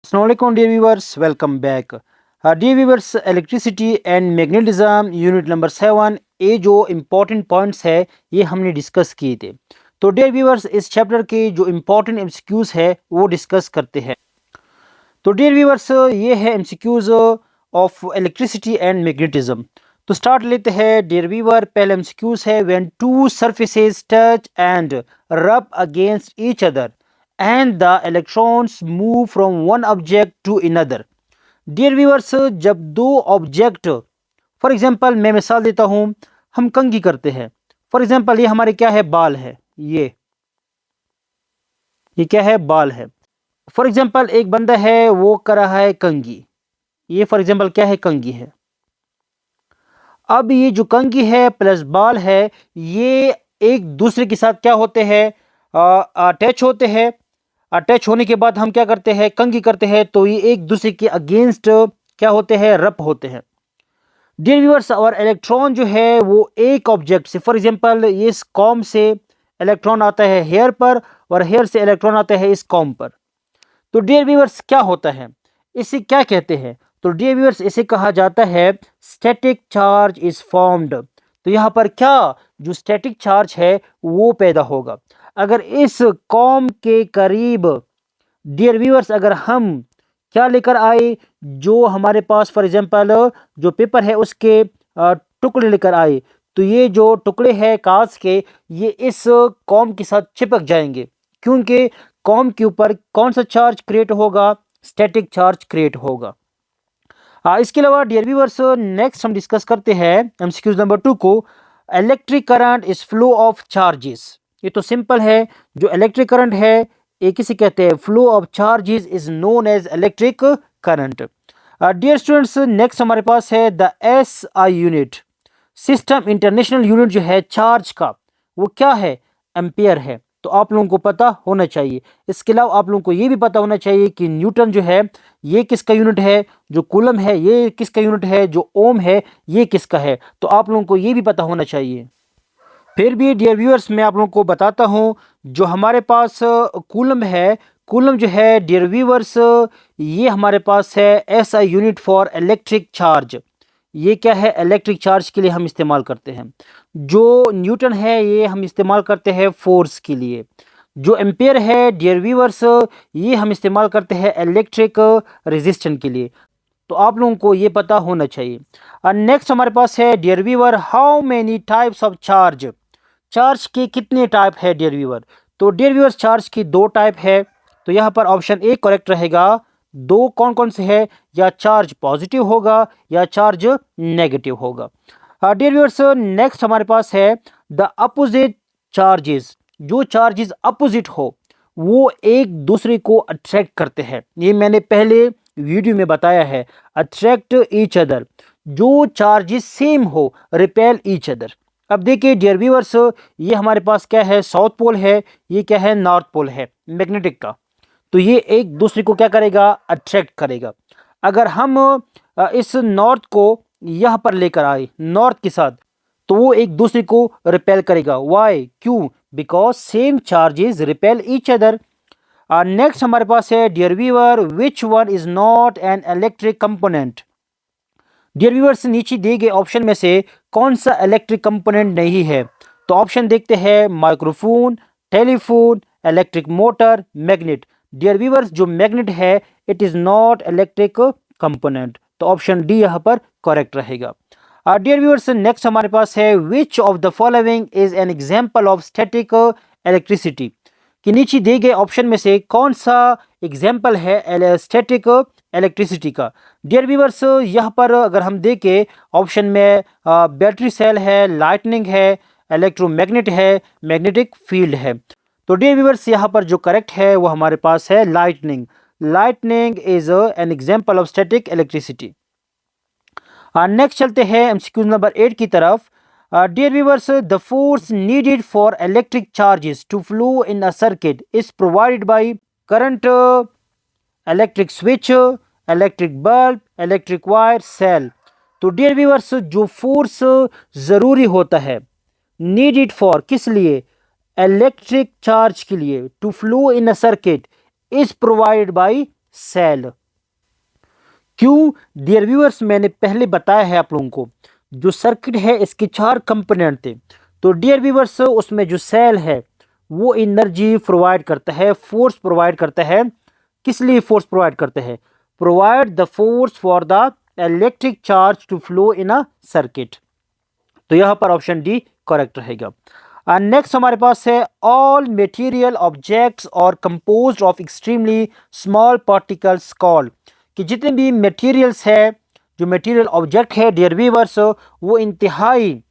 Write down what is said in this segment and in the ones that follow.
Assalamualaikum dear viewers, welcome back. Dear viewers, electricity and magnetism unit number 7 ये जो important points है ये हमने डिस्कस किए थे। तो डियर व्यूवर्स, इस चैप्टर के जो इम्पोर्टेंट एमसीक्यूज है वो डिस्कस करते हैं। तो डियर व्यूवर्स, ये है MCQs of electricity and magnetism. तो स्टार्ट लेते हैं डियर व्यूवर। पहले एमसीक्यूज है when two surfaces touch and rub against each other and the electrons move from one object to another. Dear viewers, जब दो object, for example मैं मिसाल देता हूं, हम कंघी करते हैं। फॉर एग्जांपल ये हमारे क्या है, बाल है। ये क्या है, बाल है। फॉर एग्जांपल एक बंदा है वो कर रहा है कंघी। ये फॉर एग्जांपल क्या है, कंघी है। अब ये जो कंघी है प्लस बाल है, ये एक दूसरे के साथ क्या होते हैं, अटैच होते हैं। अटैच होने के बाद हम क्या करते हैं, कंघी करते हैं, तो ये एक दूसरे के अगेंस्ट क्या होते हैं, रब होते हैं। डियर व्यूअर्स, और इलेक्ट्रॉन जो है वो एक ऑब्जेक्ट से, फॉर एग्जांपल ये इस कॉम से इलेक्ट्रॉन आता है हेयर पर और हेयर से इलेक्ट्रॉन आता है इस कॉम पर। तो डियर व्यूअर्स क्या होता है, इसे क्या कहते हैं? तो डियर व्यूअर्स, इसे कहा जाता है स्टैटिक चार्ज इज फॉर्म्ड। तो यहाँ पर क्या, जो स्टैटिक चार्ज है वो पैदा होगा अगर इस कॉम के करीब, डियर व्यूअर्स, अगर हम क्या लेकर आए, जो हमारे पास फॉर एग्जांपल जो पेपर है उसके टुकड़े लेकर आए, तो ये जो टुकड़े हैं कांच के, ये इस कॉम के साथ चिपक जाएंगे, क्योंकि कॉम के ऊपर कौन सा चार्ज क्रिएट होगा, स्टैटिक चार्ज क्रिएट होगा। इसके अलावा डियर व्यूअर्स, नेक्स्ट हम डिस्कस करते हैं एमसीक्यूज नंबर 2 को। Electric current is flow of charges. ये तो सिंपल है, जो इलेक्ट्रिक करंट है ये किसे कहते हैं, flow of charges is known as electric current. Dear students, next हमारे पास है the SI unit. System international unit जो है चार्ज का, वो क्या है, एम्पियर है। तो आप लोगों को पता होना चाहिए। इसके अलावा आप लोगों को ये भी पता होना चाहिए कि न्यूटन जो है ये किसका यूनिट है, जो कूलम है ये किसका यूनिट है, जो ओम है ये किसका है। तो आप लोगों को ये भी पता होना चाहिए। फिर भी डियर व्यूअर्स, मैं आप लोगों को बताता हूँ, जो हमारे पास कूलम है, कूलम जो है डियर व्यूअर्स, ये हमारे पास है SI unit for electric charge. ये क्या है, इलेक्ट्रिक चार्ज के लिए हम इस्तेमाल करते हैं। जो न्यूटन है ये हम इस्तेमाल करते हैं फोर्स के लिए। जो एम्पेयर है डियर व्यूअर्स, ये हम इस्तेमाल करते हैं इलेक्ट्रिक रेजिस्टेंस के लिए। तो आप लोगों को ये पता होना चाहिए। नेक्स्ट हमारे पास है dear viewer, how many types of charge. Charge के कितने टाइप है डियर व्यूअर? तो डियर व्यूअर, चार्ज की 2 टाइप है। तो यहाँ पर ऑप्शन ए करेक्ट रहेगा। 2 कौन कौन से है, या चार्ज पॉजिटिव होगा या चार्ज नेगेटिव होगा। डियर व्यूअर्स, नेक्स्ट हमारे पास है द अपोजिट चार्जेस। जो चार्जेस अपोजिट हो वो एक दूसरे को अट्रैक्ट करते हैं। ये मैंने पहले वीडियो में बताया है, अट्रैक्ट ईच अदर। जो चार्जेस सेम हो, रिपेल ईच अदर। अब देखिए डियर व्यूअर्स, ये हमारे पास क्या है, साउथ पोल है, ये क्या है, नॉर्थ पोल है मैग्नेटिक का। तो ये एक दूसरे को क्या करेगा, अट्रैक्ट करेगा। अगर हम इस नॉर्थ को यहाँ पर लेकर आए नॉर्थ के साथ, तो वो एक दूसरे को रिपेल करेगा। वाई, क्यों? Because same charges repel each other. Next हमारे पास है dear viewer, which one is not an electric component. Dear viewers, नीचे दिए गए ऑप्शन में से कौन सा इलेक्ट्रिक कंपोनेंट नहीं है? तो ऑप्शन देखते हैं, microphone, telephone, electric motor, magnet. Dear viewers, जो मैग्नेट है it is not electric component. तो ऑप्शन डी यहाँ पर करेक्ट रहेगा। डियर व्यूअर्स, नेक्स्ट हमारे पास है, which of the following is an example of static electricity. कि नीचे दिए गए ऑप्शन में से कौन सा एग्जाम्पल है स्टैटिक इलेक्ट्रिसिटी का। डियर व्यूअर्स, यहाँ पर अगर हम देखें ऑप्शन में बैटरी सेल है, लाइटनिंग है, इलेक्ट्रोमैग्नेट है, मैग्नेटिक फील्ड है। तो डियर व्यूअर्स, यहाँ पर जो करेक्ट है वो हमारे पास है lightning. Lightning is an example of static electricity. Next चलते हैं एमसीक्यू नंबर 8 की तरफ। Dear viewers, the force needed for electric charges to flow in a circuit is provided by current, electric switch, electric bulb, electric wire, cell. तो dear viewers, जो force ज़रूरी होता है, needed for किस लिए, electric charge के लिए, to flow in a circuit is provided by cell. क्यों डियर व्यूअर्स, मैंने पहले बताया है आप लोगों को, जो सर्किट है इसके 4 कंपोनेंट थे। तो डियर व्यूअर्स, उसमें जो सेल है वो एनर्जी प्रोवाइड करता है, फोर्स प्रोवाइड करता है। किस लिए फोर्स प्रोवाइड करता है? Provide the force for the electric charge to flow in a circuit. तो यहाँ पर ऑप्शन डी करेक्ट रहेगा। नेक्स्ट हमारे पास है all material objects are composed of extremely small particles called, कि जितने भी मटेरियल्स है, जो मटेरियल ऑब्जेक्ट है डियर व्यूअर्स, वो इंतहाई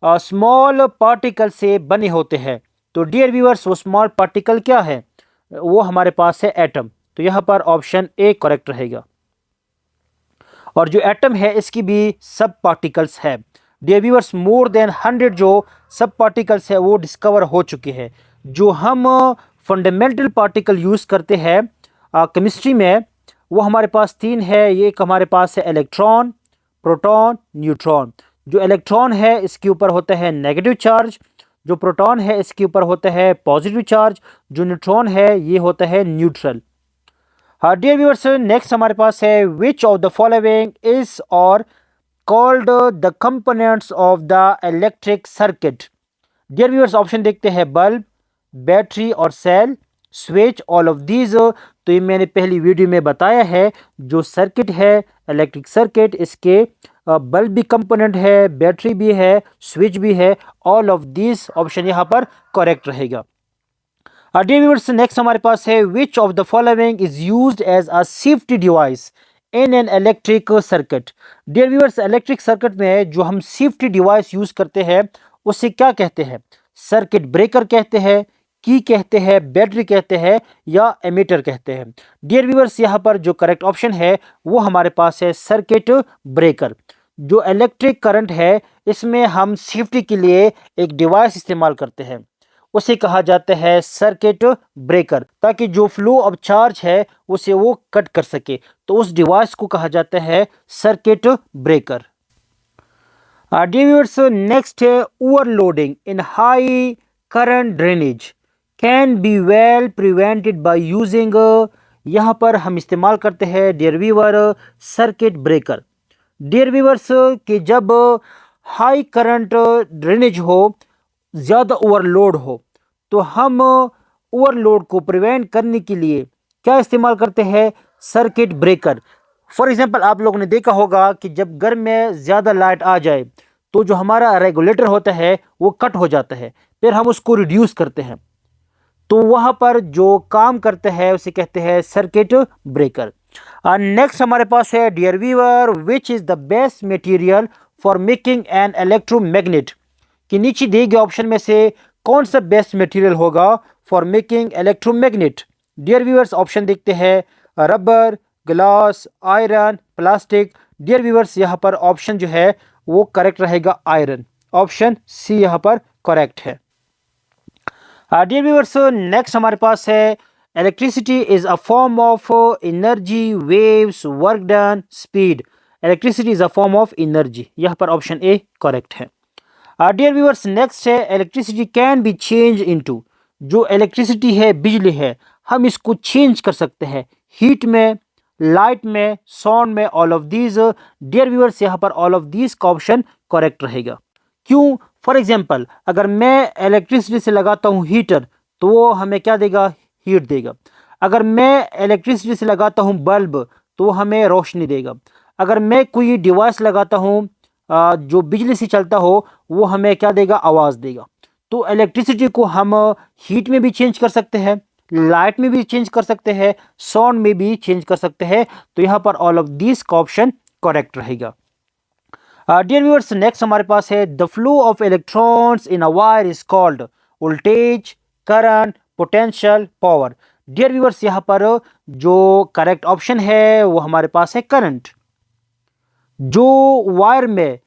स्मॉल पार्टिकल से बने होते हैं। तो डियर व्यूअर्स, वो स्मॉल पार्टिकल क्या है? वो हमारे पास है एटम। तो यहाँ पर ऑप्शन ए करेक्ट रहेगा। और जो एटम है इसकी भी सब पार्टिकल्स है डियर व्यूअर्स, मोर देन 100 जो सब पार्टिकल्स है वो डिस्कवर हो चुके हैं। जो हम फंडामेंटल पार्टिकल यूज़ करते हैं केमिस्ट्री में, वो हमारे पास 3 है। ये एक हमारे पास है इलेक्ट्रॉन, प्रोटॉन, न्यूट्रॉन। जो इलेक्ट्रॉन है इसके ऊपर होता है नेगेटिव चार्ज, जो प्रोटॉन है इसके ऊपर होता है पॉजिटिव चार्ज, जो न्यूट्रॉन है ये होता है न्यूट्रल। हाँ डियर व्यूअर्स, नेक्स्ट हमारे पास है which of the following is or called the components of the electric circuit. Dear viewers, option देखते हैं बल्ब, बैटरी और cell, switch, all of these. तो ये मैंने पहली वीडियो में बताया है, जो सर्किट है इलेक्ट्रिक सर्किट, इसके बल्ब भी कंपोनेंट है, बैटरी भी है, स्विच भी है, ऑल ऑफ दीज ऑप्शन यहाँ पर करेक्ट रहेगा। डियर व्यूअर्स, नेक्स्ट हमारे पास है which of the following is used as a safety device in an electric circuit. Dear viewers, electric circuit में जो हम सेफ्टी डिवाइस यूज करते हैं उसे क्या कहते हैं? सर्किट ब्रेकर कहते हैं, की कहते हैं, बैटरी कहते हैं, या एमीटर कहते हैं। डियर व्यूअर्स, यहाँ पर जो करेक्ट ऑप्शन है वो हमारे पास है सर्किट ब्रेकर। जो इलेक्ट्रिक करंट है इसमें हम सेफ्टी के लिए एक डिवाइस इस्तेमाल करते हैं, उसे कहा जाता है सर्किट ब्रेकर, ताकि जो फ्लो ऑफ चार्ज है उसे वो कट कर सके। तो उस डिवाइस को कहा जाता है circuit breaker. Dear viewers, next है overloading in high current drainage can be well prevented by using. यहाँ पर हम इस्तेमाल करते हैं dear viewer circuit breaker. Dear viewers, कि जब हाई करंट ड्रेनेज हो, ज़्यादा ओवरलोड हो, तो हम ओवरलोड को प्रिवेंट करने के लिए क्या इस्तेमाल करते हैं? Circuit breaker. फॉर एग्जांपल, आप लोगों ने देखा होगा कि जब घर में ज़्यादा लाइट आ जाए तो जो हमारा रेगुलेटर होता है वो कट हो जाता है, फिर हम उसको रिड्यूस करते हैं। तो वहाँ पर जो काम करते हैं उसे कहते हैं सर्किट ब्रेकर। नेक्स्ट हमारे पास है dear viewer which is the best material for making an electromagnet, कि नीचे दिए गए ऑप्शन में से कौन सा बेस्ट मटेरियल होगा for making electromagnet. Dear viewers, option देखते हैं rubber, glass, iron, plastic. Dear viewers, यहाँ पर ऑप्शन जो है वो करेक्ट रहेगा आयरन। ऑप्शन सी यहाँ पर करेक्ट है। डियर व्यूअर्स, नेक्स्ट हमारे पास है electricity is a form of energy, waves, work done, speed. Electricity is a form of energy, यहाँ पर ऑप्शन ए करेक्ट है। डियर व्यूअर्स, नेक्स्ट है electricity can be change into. जो electricity है, बिजली है, हम इसको चेंज कर सकते हैं हीट में, लाइट में, साउंड में, all of these. Dear viewers, यहाँ पर ऑल ऑफ दीज का ऑप्शन करेक्ट रहेगा। क्यों? फॉर एग्जांपल, अगर मैं इलेक्ट्रिसिटी से लगाता हूँ हीटर, तो वो हमें क्या देगा? हीट देगा। अगर मैं इलेक्ट्रिसिटी से लगाता हूँ बल्ब, तो वो हमें रोशनी देगा। अगर मैं कोई डिवाइस लगाता हूँ जो बिजली से चलता हो, वो हमें क्या देगा? आवाज़ देगा। तो इलेक्ट्रिसिटी को हम हीट में भी चेंज कर सकते हैं, लाइट में भी चेंज कर सकते हैं, साउंड में भी चेंज कर सकते हैं। तो यहाँ पर ऑल ऑफ दिस का ऑप्शन करेक्ट रहेगा। डियर व्यूअर्स, नेक्स्ट हमारे पास है the flow of electrons in a wire is called voltage, current, potential, power. Dear viewers, यहाँ पर जो करेक्ट ऑप्शन है वो हमारे पास है करंट। जो वायर में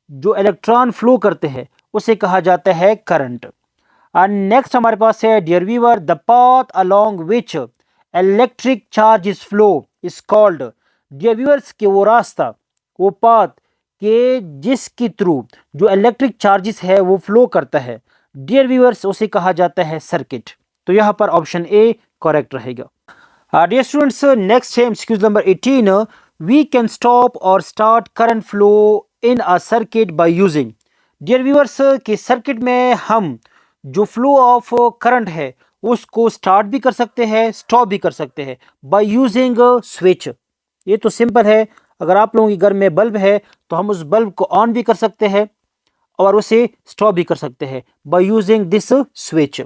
जो इलेक्ट्रॉन फ्लो करते हैं उसे कहा जाता है करंट। एंड नेक्स्ट हमारे पास है dear viewer the path along which electric charge is flow is called. Dear viewers, के वो रास्ता, वो पाथ के जिसके थ्रू जो इलेक्ट्रिक चार्जेस है वो फ्लो करता है, डियर व्यूअर्स, उसे कहा जाता है सर्किट। तो यहाँ पर ऑप्शन ए करेक्ट रहेगा। डियर स्टूडेंट्स, नेक्स्ट है MCQs number 18। We can stop or start current flow in a circuit by using. Dear viewers, कि सर्किट में हम जो फ्लो ऑफ करंट है उसको स्टार्ट भी कर सकते हैं, स्टॉप भी कर सकते हैं बाय यूजिंग स्विच। ये तो सिंपल है। अगर आप लोगों के घर में बल्ब है तो हम उस बल्ब को ऑन भी कर सकते हैं और उसे स्टॉप भी कर सकते हैं by using this switch.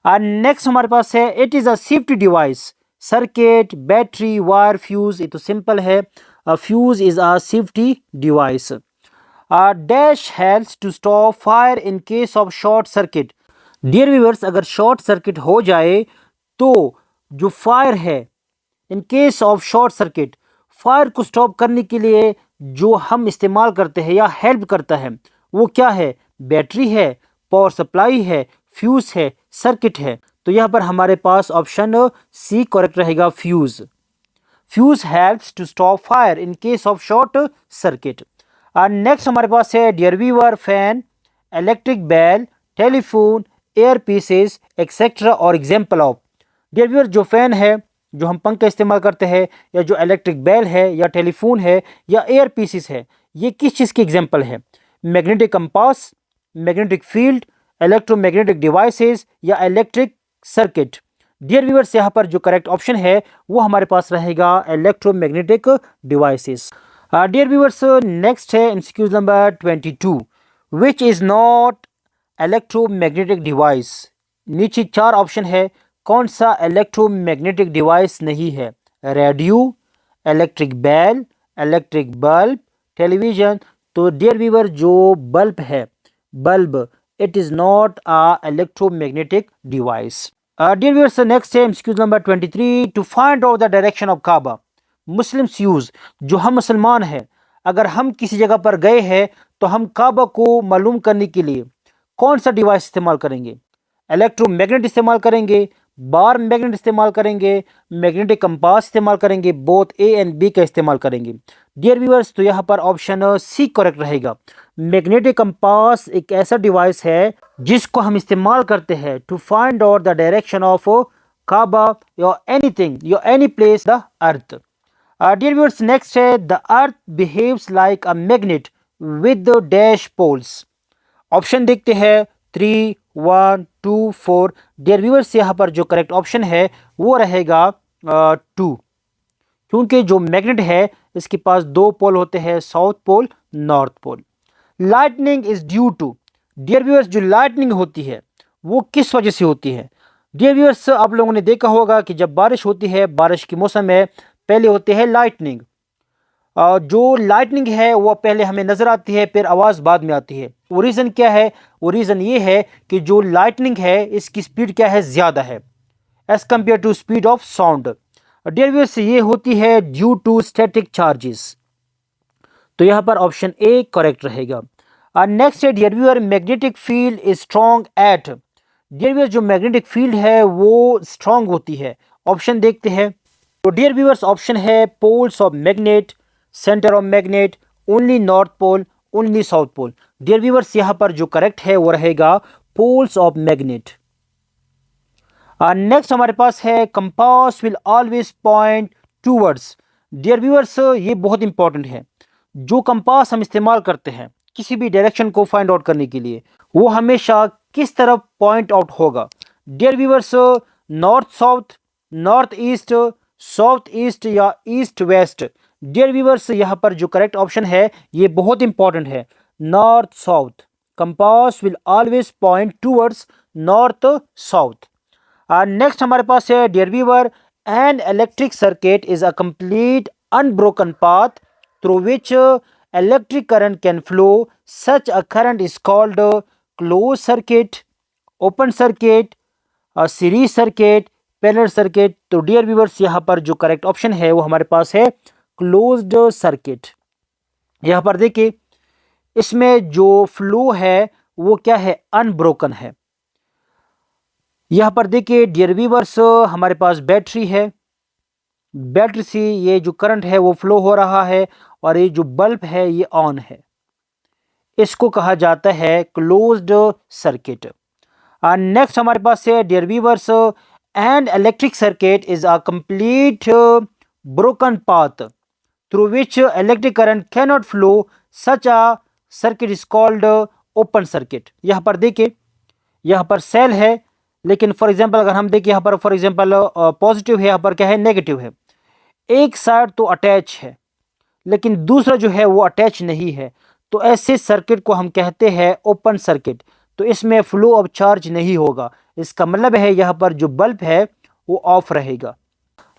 Next हमारे पास है it is a safety device. Circuit, battery, wire, fuse. ये तो सिंपल है। Fuse is a safety device. Dash helps to stop fire in case of short circuit. Dear viewers, अगर short circuit हो जाए तो जो फायर है, in case of short circuit, fire को स्टॉप करने के लिए जो हम इस्तेमाल करते हैं या हेल्प करता है वो क्या है? बैटरी है, पावर सप्लाई है, फ्यूज है, सर्किट है। तो यहाँ पर हमारे पास ऑप्शन सी करेक्ट रहेगा, fuse. Fuse helps to stop fire in case of short circuit. Next हमारे पास है dear viewer, fan, electric bell, telephone, air pieces etcetera are example of. Dear viewer, जो फैन है, जो हम पंखा इस्तेमाल करते हैं, या जो इलेक्ट्रिक बेल है, या टेलीफोन है, या एयर पीसेस है, ये किस चीज़ की एग्जाम्पल है? Magnetic compass, magnetic field, electromagnetic devices, या इलेक्ट्रिक सर्किट। डियर व्यूअर्स, यहाँ पर जो करेक्ट ऑप्शन है वो हमारे पास रहेगा electromagnetic devices. Dear viewers, next है MCQs number 22, which is not electromagnetic device. नीचे चार ऑप्शन है, कौन सा इलेक्ट्रोमैग्नेटिक डिवाइस नहीं है? Radio, electric bell, electric bulb, television. तो डियर व्यूअर, जो बल्ब है, bulb, it is not a electromagnetic device. Dear viewers, next है MCQs number 23, to find out the direction of Kaaba. Muslims use, जो हम मुसलमान हैं, अगर हम किसी जगह पर गए हैं तो हम काबा को मालूम करने के लिए कौन सा डिवाइस इस्तेमाल करेंगे? इलेक्ट्रोमैग्नेट इस्तेमाल करेंगे, बार मैग्नेट इस्तेमाल करेंगे, मैग्नेटिक कंपास इस्तेमाल करेंगे, बोथ ए एंड बी का इस्तेमाल करेंगे। डियर व्यूअर्स, तो यहाँ पर ऑप्शन सी करेक्ट रहेगा। मैग्नेटिक कंपास एक ऐसा डिवाइस है जिसको हम इस्तेमाल करते हैं to find out the direction of Kaaba या एनीथिंग या any place the earth. Dear viewers, next है the earth behaves like a magnet with dash poles. Option देखते हैं 3, 1, 2, 4। डियर व्यूअर्स, यहाँ पर जो करेक्ट ऑप्शन है वो रहेगा 2, क्योंकि जो मैग्नेट है इसके पास दो पोल होते हैं, south pole, north pole. Lightning is due to. Dear viewers, जो लाइटनिंग होती है वो किस वजह से होती है? डियर व्यूअर्स, आप लोगों ने देखा होगा कि जब बारिश होती है, बारिश के मौसम में पहले होती है लाइटनिंग। जो लाइटनिंग है वो पहले हमें नज़र आती है, फिर आवाज़ बाद में आती है। वो रीज़न क्या है? वो रीज़न ये है कि जो लाइटनिंग है इसकी स्पीड क्या है? ज़्यादा है as compare to speed of sound. Dear viewers, ये होती है ड्यू टू स्टैटिक चार्जेस। तो यहाँ पर ऑप्शन ए करेक्ट रहेगा। नेक्स्ट है dear viewer, magnetic field is strong at. Dear viewer, जो मैग्नेटिक फील्ड है वो स्ट्रॉन्ग होती है। ऑप्शन देखते हैं। तो डियर व्यूअर्स, ऑप्शन है poles of magnet, centre of magnet, only north pole, only south pole. Dear viewers, यहाँ पर जो करेक्ट है वो रहेगा पोल्स ऑफ मैग्नेट। नेक्स्ट हमारे पास है compass will always point towards. Dear viewers, ये बहुत इंपॉर्टेंट है। जो कंपास हम इस्तेमाल करते हैं किसी भी डायरेक्शन को फाइंड आउट करने के लिए, वो हमेशा किस तरफ पॉइंट आउट होगा? Dear viewers, north south, north east, south east, या ईस्ट वेस्ट। डियर व्यूअर्स, यहाँ पर जो करेक्ट ऑप्शन है ये बहुत इंपॉर्टेंट है, north south. Compass will always point towards north south. Next हमारे पास है dear viewer, an electric circuit is a complete unbroken path through which electric current can flow. Such a current is called close circuit, open circuit, series circuit, parallel circuit. तो dear viewers, यहाँ पर जो correct option है वो हमारे पास है closed circuit. यहाँ पर देखिए, इसमें जो फ्लो है वो क्या है? अनब्रोकन है। यहाँ पर देखिए डियर व्यूअर्स, हमारे पास बैटरी है, बैटरी से ये जो करंट है वो फ्लो हो रहा है, और ये जो बल्ब है ये ऑन है। इसको कहा जाता है क्लोज्ड सर्किट। नेक्स्ट हमारे पास है dear viewers, and electric circuit is a complete broken path through which electric current cannot flow, such a circuit is called open circuit. यहाँ पर देखिए, यहाँ पर सेल है, लेकिन फॉर एग्जांपल अगर हम देखें यहाँ पर फॉर एग्जांपल पॉजिटिव है, यहाँ पर क्या है नेगेटिव है। एक साइड तो अटैच है लेकिन दूसरा जो है वो अटैच नहीं है, तो ऐसे सर्किट को हम कहते हैं ओपन सर्किट। तो इसमें फ्लो ऑफ चार्ज नहीं होगा, इसका मतलब है यहाँ पर जो बल्ब है वो ऑफ रहेगा।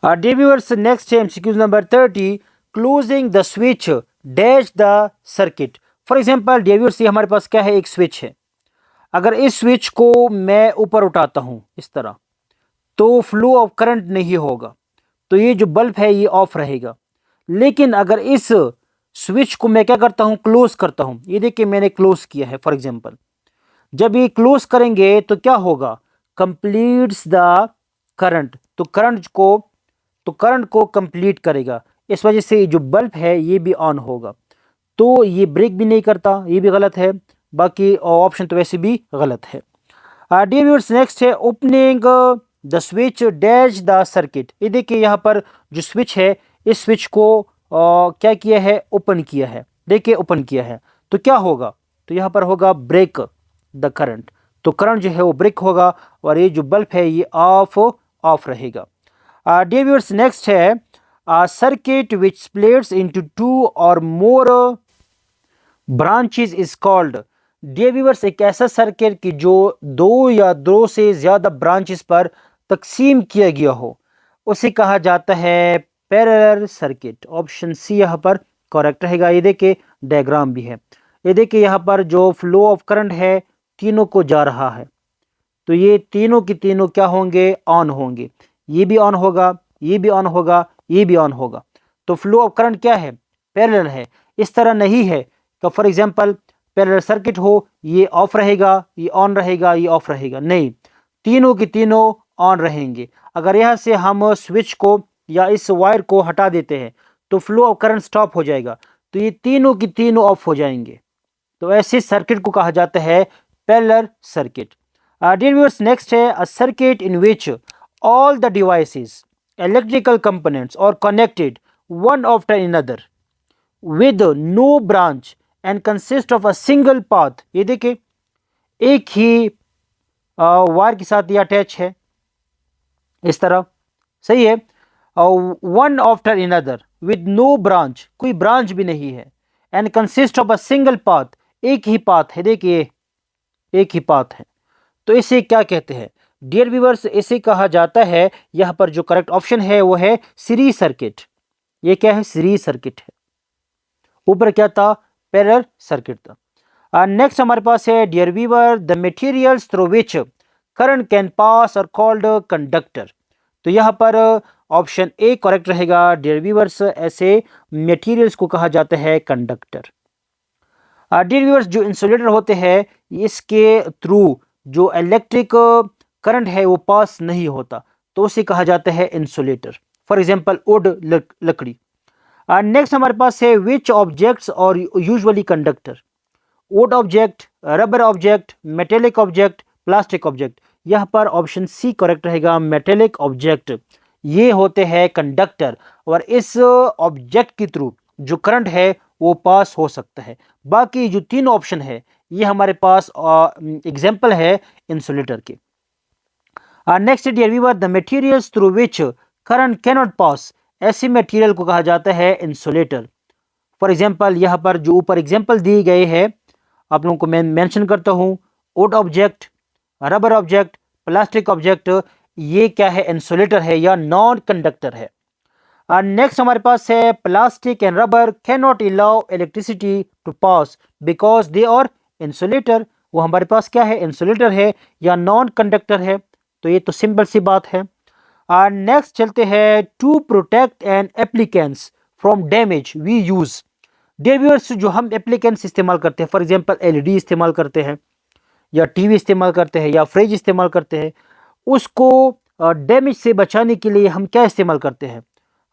डियर व्यूअर्स, नेक्स्ट है MCQs number 30, closing the switch dash the circuit. For example dear viewers, ये हमारे पास क्या है, एक स्विच है। अगर इस स्विच को मैं ऊपर उठाता हूँ इस तरह, तो फ्लो ऑफ करंट नहीं होगा, तो ये जो बल्ब है ये ऑफ रहेगा। लेकिन अगर इस स्विच को मैं क्या करता हूँ, क्लोज करता हूँ, ये देखिए मैंने क्लोज किया है फॉर एग्जांपल, जब ये क्लोज करेंगे तो क्या होगा, कंप्लीट्स द करंट, तो करंट को कंप्लीट करेगा। इस वजह से जो बल्ब है ये भी ऑन होगा। तो ये ब्रेक भी नहीं करता, ये भी गलत है, बाकी ऑप्शन तो वैसे भी गलत है। डियर व्यूअर्स, नेक्स्ट है opening the switch dash the circuit. ये देखिए यहाँ पर जो स्विच है, इस स्विच को क्या किया है, ओपन किया है। देखिए ओपन किया है तो क्या होगा, तो यहाँ पर होगा ब्रेक द करंट, तो करंट जो है वो ब्रेक होगा और ये जो बल्ब है ये ऑफ रहेगा। डियर व्यूअर्स, नेक्स्ट है circuit which splits into 2 or more branches is called. Dear viewers, एक ऐसा सर्किट कि जो 2 या 2 से ज़्यादा ब्रांचेस पर तकसीम किया गया हो, उसे कहा जाता है पैरेलल सर्किट। ऑप्शन सी यहाँ पर करेक्ट रहेगा। ये देखिए डायग्राम भी है, ये देखिए यहाँ पर जो फ्लो ऑफ करंट है तीनों को जा रहा है, तो ये तीनों की तीनों क्या होंगे, ऑन होंगे। ये भी ऑन होगा, ये भी ऑन होगा, ये भी ऑन होगा। तो फ्लो ऑफ करंट क्या है, पैरेलल है। इस तरह नहीं है कि फॉर एग्जांपल पैरेलल सर्किट हो, ये ऑफ रहेगा, ये ऑन रहेगा, ये ऑफ रहेगा, नहीं, तीनों की तीनों ऑन रहेंगे। अगर यहाँ से हम स्विच को या इस वायर को हटा देते हैं तो फ्लो ऑफ करंट स्टॉप हो जाएगा, तो ये तीनों की तीनों ऑफ हो जाएंगे। तो ऐसे सर्किट को कहा जाता है parallel circuit. Dear viewers, next है a circuit in which all the devices electrical components are connected one after another with no branch and consist of a single path. ये देखिए एक ही वायर के साथ ये अटैच है इस तरह, सही है। One after another with no branch, कोई ब्रांच भी नहीं है, and consist of a single path, एक ही पाथ है, देखिए एक ही पाथ है। तो इसे क्या कहते हैं डियर व्यूअर्स, इसे कहा जाता है, यहाँ पर जो करेक्ट ऑप्शन है वो है सीरीज सर्किट। ये क्या है, सीरीज सर्किट है। ऊपर क्या था, पैरेलल सर्किट था। नेक्स्ट हमारे पास है dear viewer the materials through which current can pass are called conductor. तो यहाँ पर ऑप्शन ए करेक्ट रहेगा डियर व्यूअर्स, ऐसे मटेरियल्स को कहा जाता है कंडक्टर। डियर व्यूअर्स, जो इंसुलेटर होते हैं इसके थ्रू जो इलेक्ट्रिक करंट है वो पास नहीं होता, तो उसे कहा जाता है इंसुलेटर। फॉर एग्जांपल वुड, लकड़ी। नेक्स्ट हमारे पास है विच ऑब्जेक्ट्स और usually conductor. Would object, rubber object, metallic object, plastic object. यहाँ पर ऑप्शन सी करेक्ट रहेगा, मेटेलिक ऑब्जेक्ट, ये होते हैं कंडक्टर और इस ऑब्जेक्ट के थ्रू जो करंट है वो पास हो सकता है। बाकी जो तीन ऑप्शन है ये हमारे पास एग्जाम्पल है इंसुलेटर के। Next dear viewer the materials through which current cannot pass, ऐसे मटेरियल को कहा जाता है इंसुलेटर। फॉर एग्जांपल यहाँ पर जो ऊपर एग्जांपल दिए गए हैं आप लोगों को मैं मेंशन करता हूँ, would object, rubber object, plastic object, ये क्या है, इंसुलेटर है या नॉन कंडक्टर है। नेक्स्ट हमारे पास है plastic and rubber can not allow electricity to pass because they are insulator. वो हमारे पास क्या है, इंसुलेटर है या नॉन कंडक्टर है, तो ये तो सिंपल सी बात है। नेक्स्ट चलते हैं to protect an applicants from damage we use. Dear viewers, जो हम एप्लीकेंट्स इस्तेमाल करते हैं, फॉर एग्जांपल एलईडी इस्तेमाल करते हैं या टीवी इस्तेमाल करते हैं या फ्रिज इस्तेमाल करते हैं, उसको डैमेज से बचाने के लिए हम क्या इस्तेमाल करते हैं,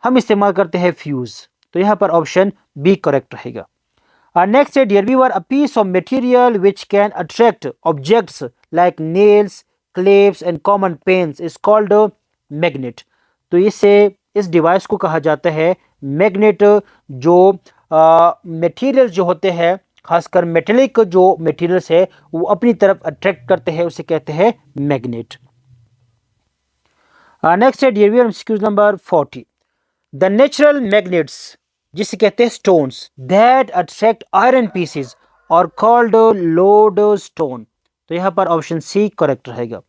हम इस्तेमाल करते हैं फ्यूज़। तो यहाँ पर ऑप्शन बी करेक्ट रहेगा। नेक्स्ट है dear viewer a piece of material which can attract objects like nails, claves and common pens is called magnet. तो इससे इस डिवाइस को कहा जाता है मैग्नेट। जो मटेरियल जो होते हैं, खासकर मेटेलिक जो मटेरियल्स है, वो अपनी तरफ अट्रैक्ट करते हैं, उसे कहते हैं मैग्नेट। नेक्स्ट है dear viewer MCQ number 40। The natural magnets, जिसे कहते हैं stones, that attract iron pieces और कॉल्ड लोड स्टोन। तो यहाँ पर ऑप्शन सी करेक्ट रहेगा।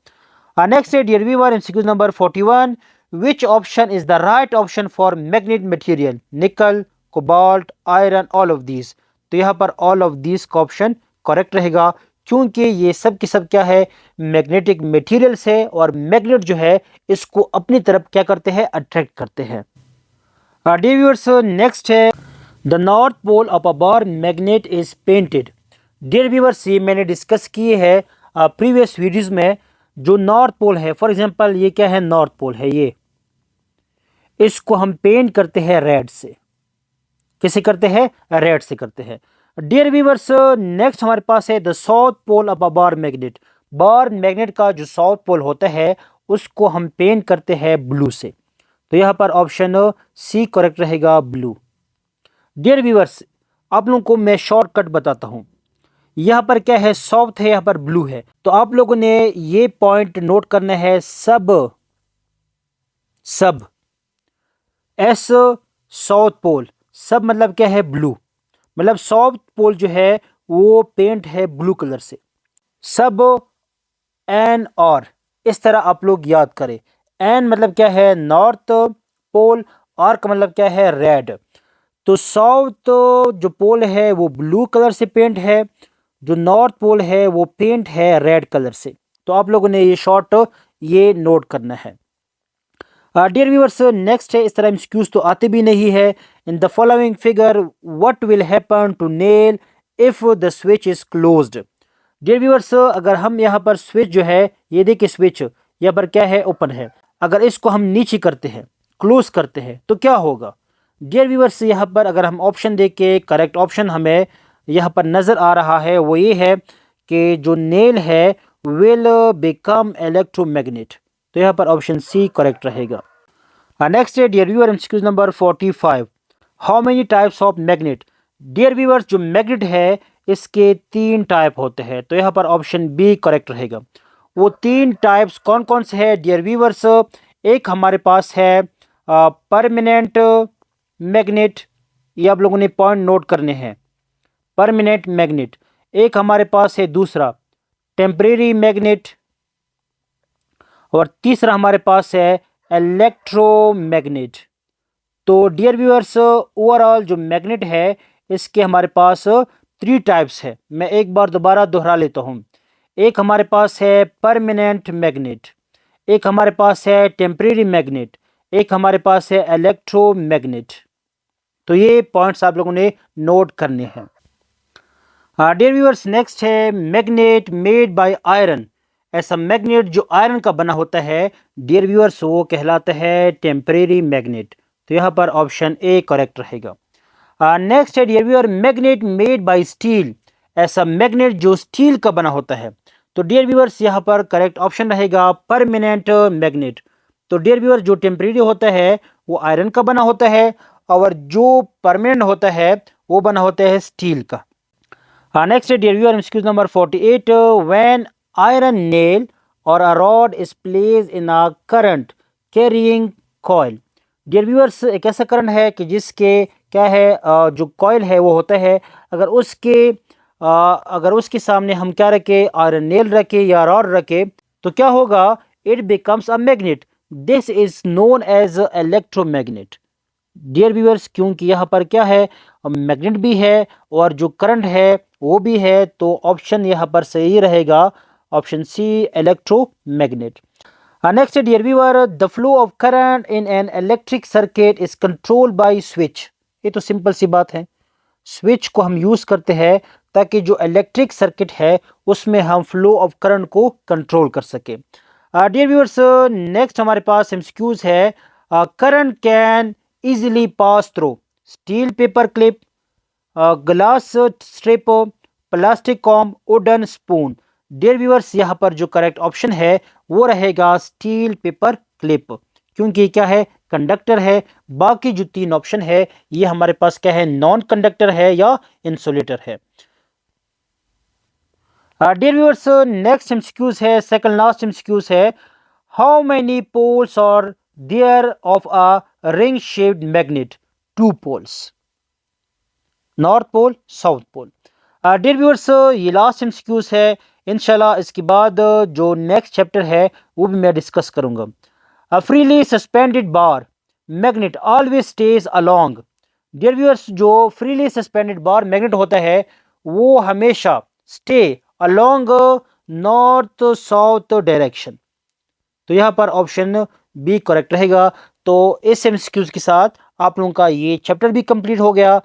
नेक्स्ट है dear viewer MCQ number 41। Which option is the right option for magnet material? Nickel, cobalt, iron, all of these. तो यहाँ पर all of these का ऑप्शन करेक्ट रहेगा, क्योंकि ये सब की सब क्या है, मैग्नेटिक मटेरियल्स है, और मैग्नेट जो है इसको अपनी तरफ क्या करते हैं, अट्रैक्ट करते हैं। डियर व्यूअर्स नेक्स्ट है the north pole of a bar magnet is painted. Dear viewers ये मैंने डिस्कस किए हैं प्रीवियस वीडियोस में। जो नॉर्थ पोल है, फॉर एग्जांपल ये क्या है, नॉर्थ पोल है, ये इसको हम पेंट करते हैं रेड से। किसे करते हैं? रेड से करते हैं। डियर व्यूअर्स नेक्स्ट हमारे पास है the south pole of a bar magnet. Bar magnet का जो साउथ पोल होता है उसको हम पेंट करते हैं ब्लू से। तो यहाँ पर ऑप्शन सी करेक्ट रहेगा, ब्लू। डियर व्यूअर्स आप लोगों को मैं शॉर्टकट बताता हूँ। यहाँ पर क्या है, साउथ है, यहाँ पर ब्लू है। तो आप लोगों ने ये पॉइंट नोट करना है, सब सब एस साउथ पोल, सब मतलब क्या है, ब्लू। मतलब साउथ पोल जो है वो पेंट है ब्लू कलर से। सब एन और, इस तरह आप लोग याद करें। एन मतलब क्या है, नॉर्थ पोल, और का मतलब क्या है, रेड। तो साउथ जो पोल है वो ब्लू कलर से पेंट है, जो नॉर्थ पोल है वो पेंट है रेड कलर से। तो आप लोगों ने ये शॉर्ट ये नोट करना है। डियर व्यूअर्स नेक्स्ट है, इस तरह एमसीक्यूज तो आते भी नहीं है। In the following figure what will happen to nail if the switch is closed. Dear viewers अगर हम यहाँ पर स्विच जो है, ये देखिए स्विच यहाँ पर क्या है, ओपन है। अगर इसको हम नीचे करते हैं, क्लोज करते हैं, तो क्या होगा? डियर व्यूअर्स यहाँ पर अगर हम ऑप्शन देख के, करेक्ट ऑप्शन हमें यहाँ पर नज़र आ रहा है, वो ये है कि जो नेल है विल बिकम इलेक्ट्रोमैग्नेट। तो यहाँ पर ऑप्शन सी करेक्ट रहेगा। नेक्स्ट है dear viewer MCQs number 45। How many types of magnet? Dear viewers जो मैग्नेट है इसके 3 टाइप होते हैं। तो यहाँ पर ऑप्शन बी करेक्ट रहेगा। वो 3 टाइप्स कौन कौन से हैं डियर व्यूअर्स? एक हमारे पास है परमानेंट मैग्नेट, ये आप लोगों ने पॉइंट नोट करने हैं, परमानेंट मैग्नेट। एक हमारे पास है दूसरा टेम्परेरी मैग्नेट, और तीसरा हमारे पास है इलेक्ट्रोमैग्नेट। तो डियर व्यूअर्स ओवरऑल जो मैग्नेट है इसके हमारे पास 3 टाइप्स है। मैं एक बार दोबारा दोहरा लेता हूँ। एक हमारे पास है परमानेंट मैग्नेट, एक हमारे पास है टेम्परेरी मैग्नेट, एक हमारे पास है इलेक्ट्रोमैग्नेट। तो ये पॉइंट्स आप लोगों ने नोट करने हैं। डियर व्यूअर्स नेक्स्ट है मैग्नेट मेड बाय आयरन। ऐसा मैग्नेट जो आयरन का बना होता है डियर व्यूअर्स वो कहलाता है टेम्परेरी मैग्नेट। तो यहाँ पर ऑप्शन ए करेक्ट रहेगा। नेक्स्ट है dear viewer magnet made by steel. ऐसा मैग्नेट जो स्टील का बना होता है। तो डियर व्यूअर्स यहाँ पर करेक्ट ऑप्शन रहेगा परमानेंट मैग्नेट। तो डियर व्यूअर जो टेम्परेरी होता है वो आयरन का बना होता है, और जो परमानेंट होता है वो बना होता है स्टील का। नेक्स्ट है dear viewer MCQ number 48। When iron nail और a rod is placed in a current carrying coil. Dear viewers एक ऐसा करंट है कि जिसके क्या है जो कॉइल है वो होता है, अगर उसके सामने हम क्या रखे, आयरन नेल रखे या रॉड रखे, तो क्या होगा, it becomes a magnet. This is known as electromagnet. Dear viewers क्योंकि यहाँ पर क्या है, मैग्नेट भी है और जो करंट है वो भी है, तो ऑप्शन यहाँ पर सही रहेगा, option C electromagnet. Next dear viewer the flow of current in an electric circuit is controlled by switch. ये तो सिंपल सी बात है, स्विच को हम यूज करते हैं ताकि जो इलेक्ट्रिक सर्किट है उसमें हम फ्लो ऑफ करंट को कंट्रोल कर सके। डियर व्यूअर्स नेक्स्ट हमारे पास एमसीक्यूज है। Current can easily pass through steel paper clip, glass strip, plastic comb, wooden spoon. Dear viewers यहाँ पर जो करेक्ट ऑप्शन है वो रहेगा स्टील पेपर क्लिप, क्योंकि क्या है, कंडक्टर है। बाकी जो 3 ऑप्शन है ये हमारे पास क्या है, नॉन कंडक्टर है या इंसुलेटर है। डियर व्यूअर्स, नेक्स्ट एमसीक्यूज है, सेकंड लास्ट एमसीक्यूज है। How many poles are there of a ring shaped magnet? 2 poles, north pole south pole. Dear viewers, ये लास्ट एमसीक्यूज है। इंशाल्लाह इसके बाद जो नेक्स्ट चैप्टर है वो भी मैं डिस्कस करूंगा। Freely suspended bar magnet always stays along. Dear viewers, जो फ्रीली सस्पेंडेड बार मैग्नेट होता है वो हमेशा stay along north south direction. तो यहाँ पर ऑप्शन बी करेक्ट रहेगा। तो इस एमसीक्यूज के साथ आप लोगों का ये चैप्टर भी कंप्लीट हो गया।